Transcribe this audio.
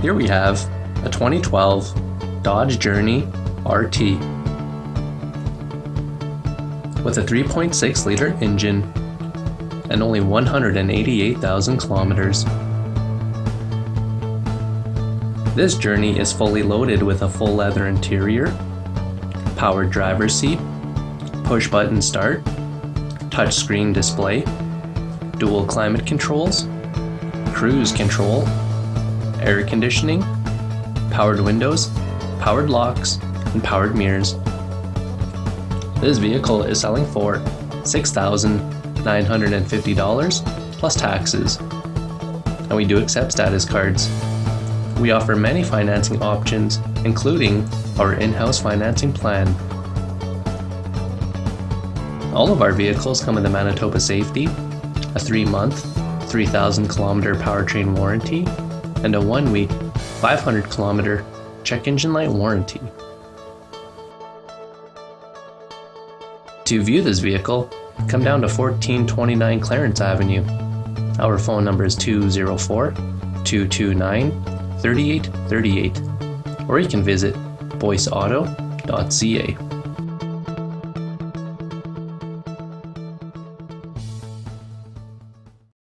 Here we have a 2012 Dodge Journey RT with a 3.6-liter engine and only 188,000 kilometers. This Journey is fully loaded with a full leather interior, powered driver's seat, push button start, touchscreen display, dual climate controls, cruise control, air conditioning, powered windows, powered locks, and powered mirrors. This vehicle is selling for $6,950 plus taxes, and we do accept status cards. We offer many financing options, including our in-house financing plan. All of our vehicles come with a Manitoba Safety, a 3-month, 3,000-kilometer powertrain warranty, and a 1-week, 500-kilometer check engine light warranty. To view this vehicle, come down to 1429 Clarence Avenue. Our phone number is 204-229-3838, or you can visit boyceauto.ca.